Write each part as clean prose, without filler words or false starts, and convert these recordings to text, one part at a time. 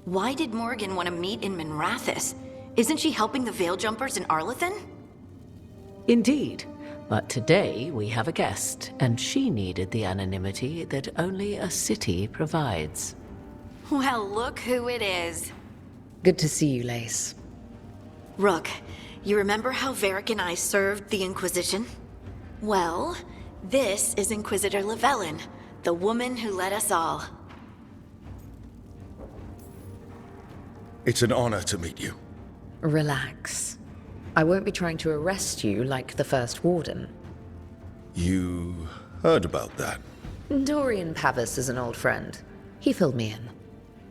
Why did Morgan want to meet in Minrathous? Isn't she helping the Veil Jumpers in Arlathan? Indeed. But today we have a guest, and she needed the anonymity that only a city provides. Well, look who it is. Good to see you, Lace. Rook, you remember how Varric and I served the Inquisition? Well, this is Inquisitor Lunabella I, the woman who led us all. It's an honor to meet you. Relax. I won't be trying to arrest you like the First Warden. You heard about that? Dorian Pavis is an old friend. He filled me in.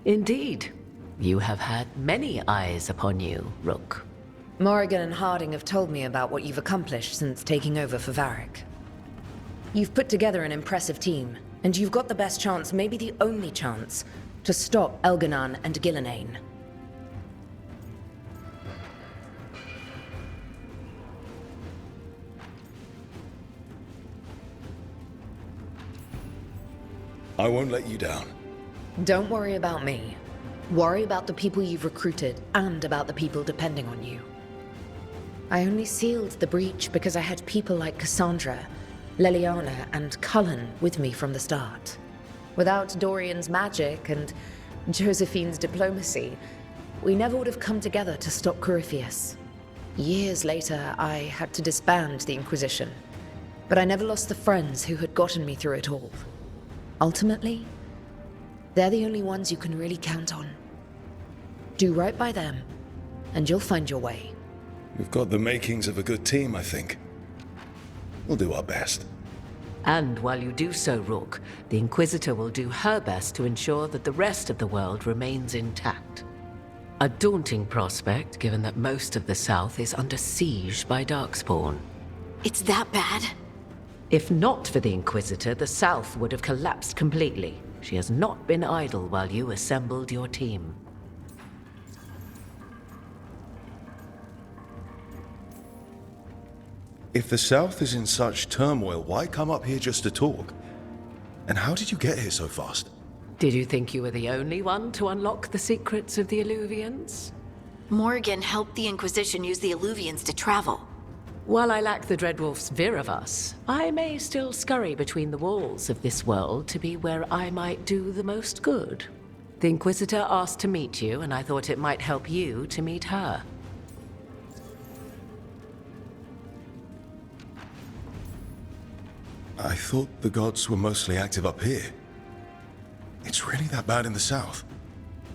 Indeed. You have had many eyes upon you, Rook. Morrigan and Harding have told me about what you've accomplished since taking over for Varric. You've put together an impressive team, and you've got the best chance, maybe the only chance, to stop Elganon and Gillenane. I won't let you down. Don't worry about me. Worry about the people you've recruited, and about the people depending on you. I only sealed the breach because I had people like Cassandra, Leliana, and Cullen with me from the start. Without Dorian's magic and Josephine's diplomacy, we never would have come together to stop Corypheus. Years later, I had to disband the Inquisition, but I never lost the friends who had gotten me through it all. Ultimately, they're the only ones you can really count on. Do right by them, and you'll find your way. We've got the makings of a good team, I think. We'll do our best. And while you do so, Rook, the Inquisitor will do her best to ensure that the rest of the world remains intact. A daunting prospect, given that most of the South is under siege by Darkspawn. It's that bad? If not for the Inquisitor, the South would have collapsed completely. She has not been idle while you assembled your team. If the South is in such turmoil, why come up here just to talk? And how did you get here so fast? Did you think you were the only one to unlock the secrets of the Illuvians? Morgan helped the Inquisition use the Illuvians to travel. While I lack the Dreadwolf's Viravus, I may still scurry between the walls of this world to be where I might do the most good. The Inquisitor asked to meet you, and I thought it might help you to meet her. I thought the gods were mostly active up here. It's really that bad in the South?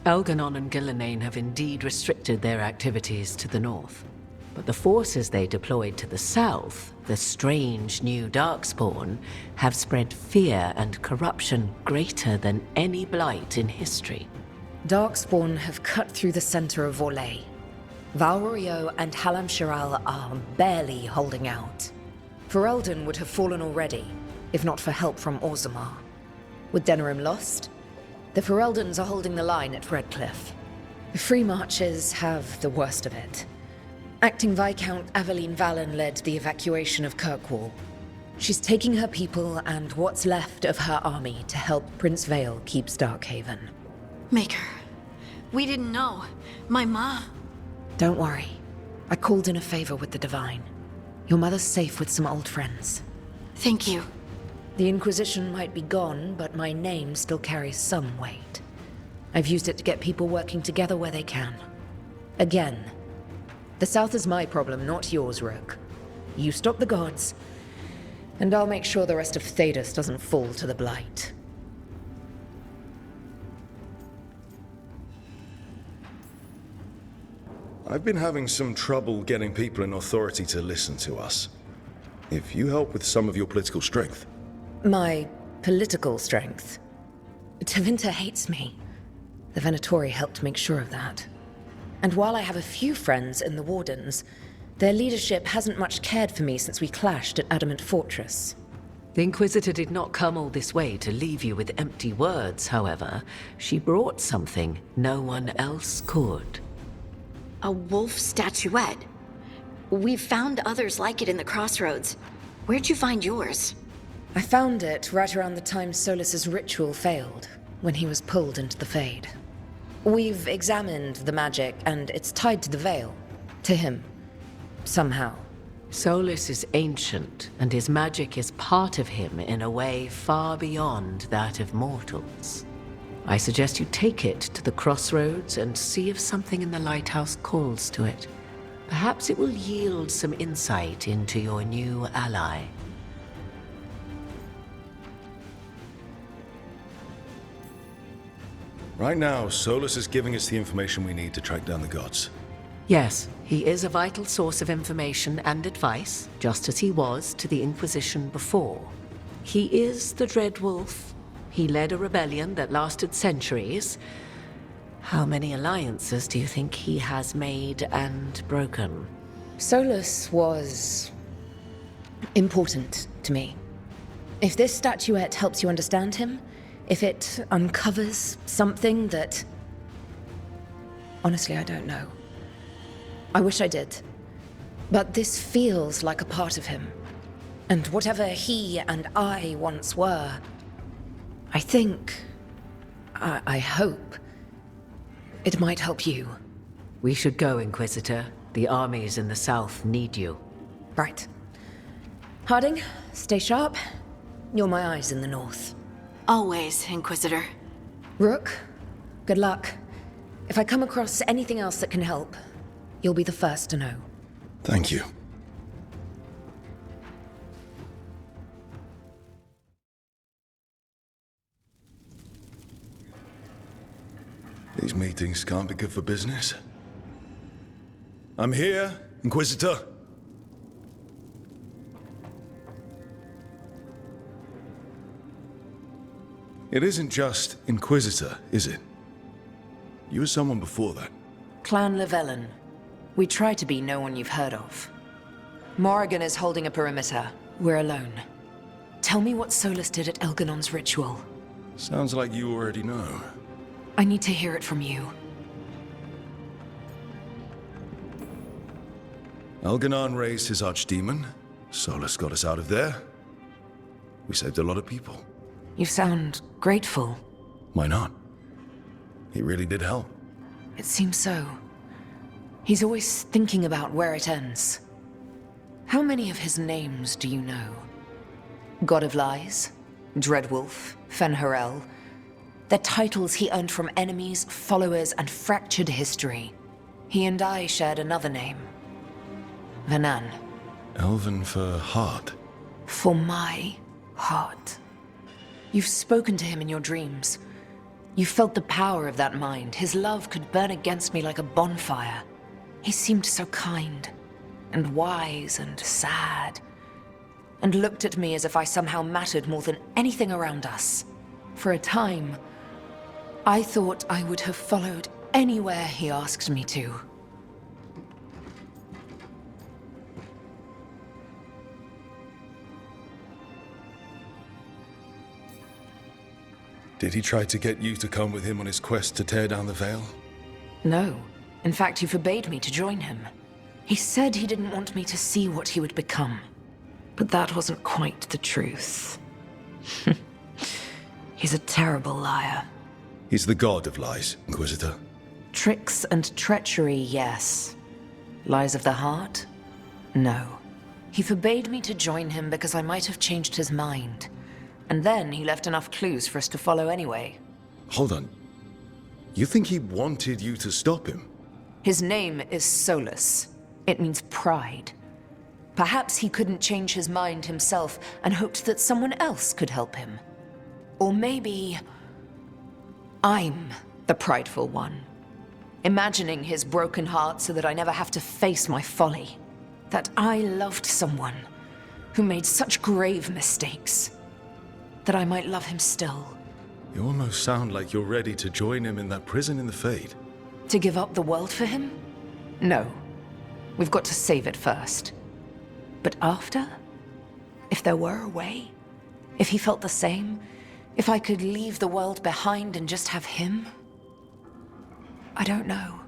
Elganon and Gillenane have indeed restricted their activities to the north. But the forces they deployed to the south, the strange new Darkspawn, have spread fear and corruption greater than any blight in history. Darkspawn have cut through the center of Vorlay. Valrorio and Halam Shiral are barely holding out. Ferelden would have fallen already, if not for help from Orzammar. With Denerim lost, the Fereldans are holding the line at Redcliffe. The Free Marches have the worst of it. Acting Viscount Aveline Valen led the evacuation of Kirkwall. She's taking her people and what's left of her army to help Prince Vale keep Starkhaven. Maker, we didn't know. My ma... Don't worry. I called in a favor with the Divine. Your mother's safe with some old friends. Thank you. The Inquisition might be gone, but my name still carries some weight. I've used it to get people working together where they can. Again, the South is my problem, not yours, Rook. You stop the gods, and I'll make sure the rest of Thedas doesn't fall to the Blight. I've been having some trouble getting people in authority to listen to us. If you help with some of your political strength. My political strength? Tevinter hates me. The Venatori helped make sure of that. And while I have a few friends in the Wardens, their leadership hasn't much cared for me since we clashed at Adamant Fortress. The Inquisitor did not come all this way to leave you with empty words, however. She brought something no one else could. A wolf statuette. We've found others like it in the crossroads. Where'd you find yours? I found it right around the time Solas's ritual failed, when he was pulled into the Fade. We've examined the magic, and it's tied to the veil. To him. Somehow. Solas is ancient, and his magic is part of him in a way far beyond that of mortals. I suggest you take it to the crossroads and see if something in the lighthouse calls to it. Perhaps it will yield some insight into your new ally. Right now, Solas is giving us the information we need to track down the gods. Yes, he is a vital source of information and advice, just as he was to the Inquisition before. He is the Dread Wolf. He led a rebellion that lasted centuries. How many alliances do you think he has made and broken? Solas was important to me. If this statuette helps you understand him, if it uncovers something that... Honestly, I don't know. I wish I did. But this feels like a part of him. And whatever he and I once were, I think... I hope... it might help you. We should go, Inquisitor. The armies in the south need you. Right. Harding, stay sharp. You're my eyes in the north. Always, Inquisitor. Rook, good luck. If I come across anything else that can help, you'll be the first to know. Thank you. These meetings can't be good for business. I'm here, Inquisitor. It isn't just Inquisitor, is it? You were someone before that. Clan Llewellyn. We try to be no one you've heard of. Morrigan is holding a perimeter. We're alone. Tell me what Solas did at Elganon's ritual. Sounds like you already know. I need to hear it from you. Elganon raised his archdemon. Solas got us out of there. We saved a lot of people. You sound grateful. Why not? He really did help. It seems so. He's always thinking about where it ends. How many of his names do you know? God of Lies, Dreadwolf, Fen'Harel. They're titles he earned from enemies, followers, and fractured history. He and I shared another name. Vanan. Elven for heart. For my heart. You've spoken to him in your dreams. You felt the power of that mind. His love could burn against me like a bonfire. He seemed so kind, and wise, and sad, and looked at me as if I somehow mattered more than anything around us. For a time, I thought I would have followed anywhere he asked me to. Did he try to get you to come with him on his quest to tear down the Veil? No. In fact, he forbade me to join him. He said he didn't want me to see what he would become. But that wasn't quite the truth. He's a terrible liar. He's the god of lies, Inquisitor. Tricks and treachery, yes. Lies of the heart? No. He forbade me to join him because I might have changed his mind. And then he left enough clues for us to follow anyway. Hold on. You think he wanted you to stop him? His name is Solas. It means pride. Perhaps he couldn't change his mind himself and hoped that someone else could help him. Or maybe... I'm the prideful one. Imagining his broken heart so that I never have to face my folly. That I loved someone who made such grave mistakes. That I might love him still. You almost sound like you're ready to join him in that prison in the Fade. To give up the world for him? No. We've got to save it first. But after? If there were a way? If he felt the same? If I could leave the world behind and just have him? I don't know.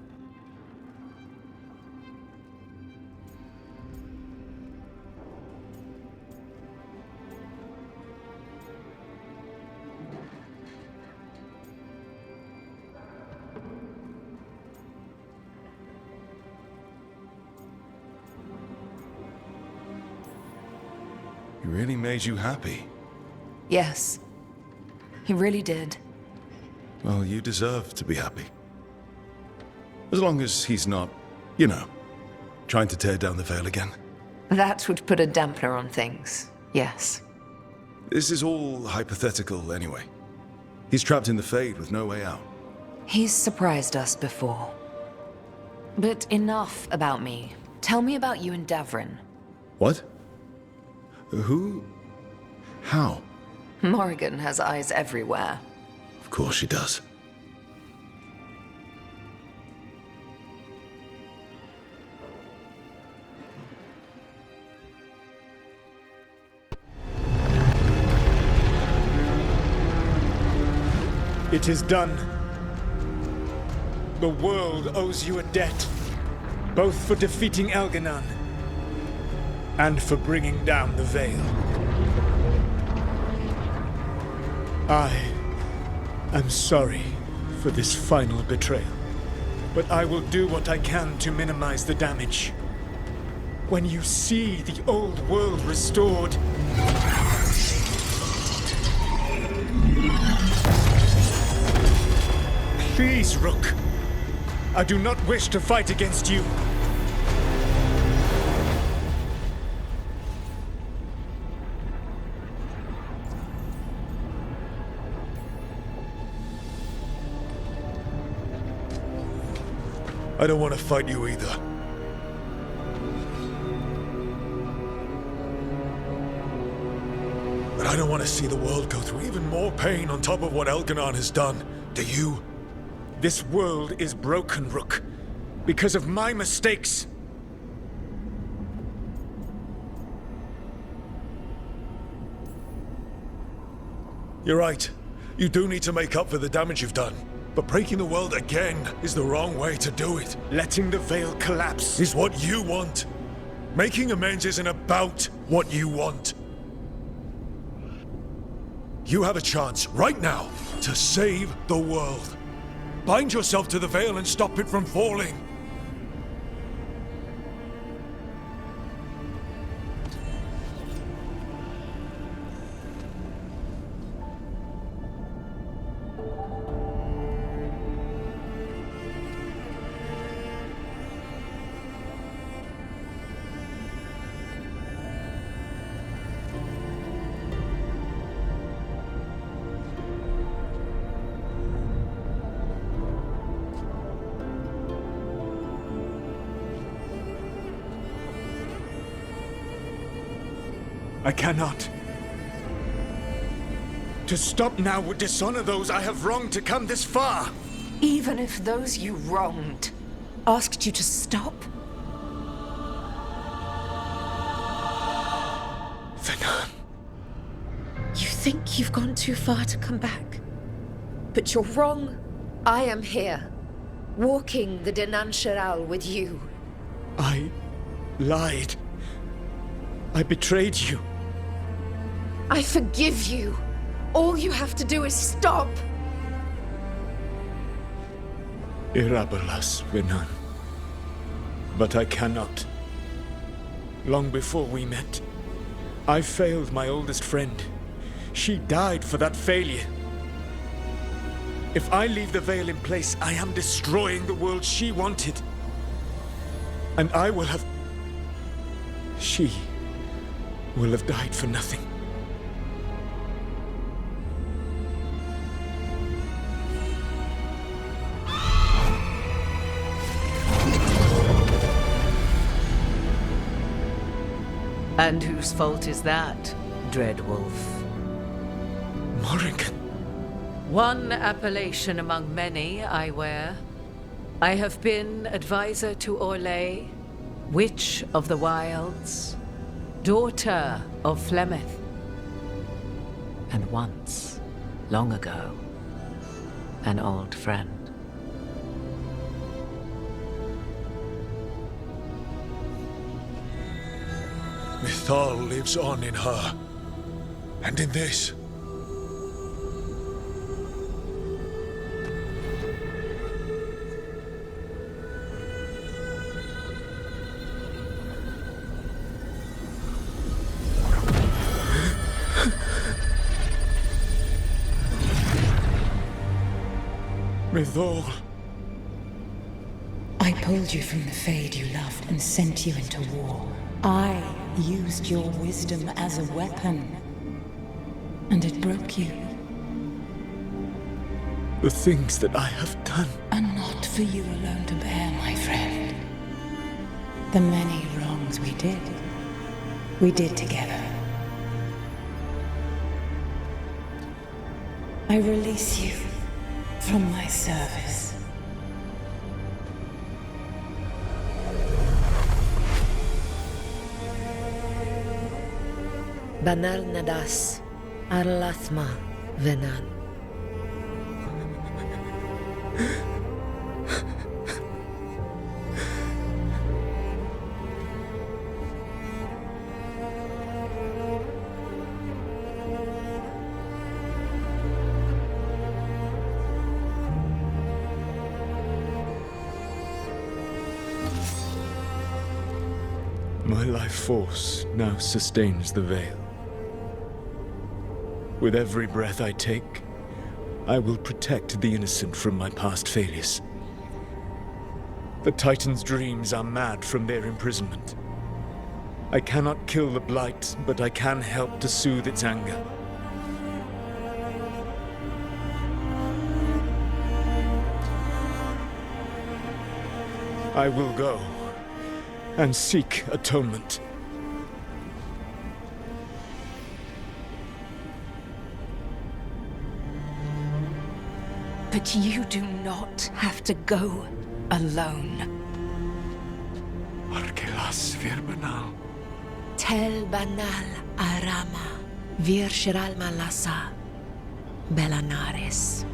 He really made you happy. Yes, he really did. Well, you deserve to be happy. As long as he's not, you know, trying to tear down the veil again. That would put a dampener on things, yes. This is all hypothetical anyway. He's trapped in the Fade with no way out. He's surprised us before. But enough about me. Tell me about you and Davrin. What? Who? How? Morrigan has eyes everywhere. Of course she does. It is done. The world owes you a debt, both for defeating Elganon and for bringing down the Veil. I am sorry for this final betrayal, but I will do what I can to minimize the damage. When you see the old world restored, please, Rook. I do not wish to fight against you. I don't want to fight you either. But I don't want to see the world go through even more pain on top of what Elganon has done. Do you? This world is broken, Rook, because of my mistakes. You're right. You do need to make up for the damage you've done. But breaking the world again is the wrong way to do it. Letting the Veil collapse is what you want. Making amends isn't about what you want. You have a chance right now to save the world. Bind yourself to the Veil and stop it from falling. I cannot. To stop now would dishonor those I have wronged to come this far. Even if those you wronged asked you to stop? Venan. You think you've gone too far to come back? But you're wrong. I am here, walking the Dinan Sharal with you. I lied. I betrayed you. I forgive you. All you have to do is stop. Irabalas, Venan. But I cannot. Long before we met, I failed my oldest friend. She died for that failure. If I leave the Veil in place, I am destroying the world she wanted. And I will have... She will have died for nothing. And whose fault is that, Dread Wolf? Morrigan. One appellation among many I wear. I have been advisor to Orlais, Witch of the Wilds, daughter of Flemeth, and once, long ago, an old friend. Mythal lives on in her. And in this. Mythol. I pulled you from the Fade you loved and sent you into war. I used your wisdom as a weapon. And it broke you. The things that I have done. Are not for you alone to bear, my friend. The many wrongs we did together. I release you from my service. Banal nadas, arlathma venan. My life force now sustains the Veil. With every breath I take, I will protect the innocent from my past failures. The Titan's dreams are mad from their imprisonment. I cannot kill the Blight, but I can help to soothe its anger. I will go and seek atonement. But you do not have to go alone. Arkelas virbanal. Tel banal arama, vir shiral malasa, belanares.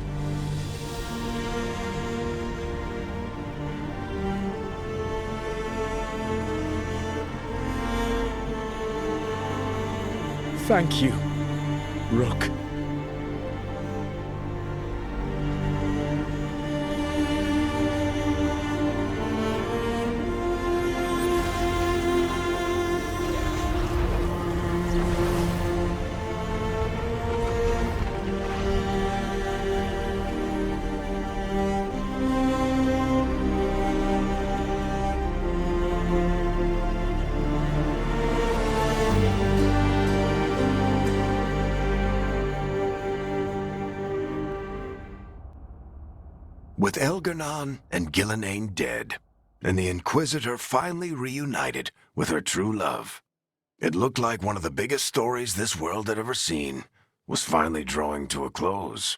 Thank you, Rook. With Elgar'nan and Gillenane dead, and the Inquisitor finally reunited with her true love, it looked like one of the biggest stories this world had ever seen was finally drawing to a close.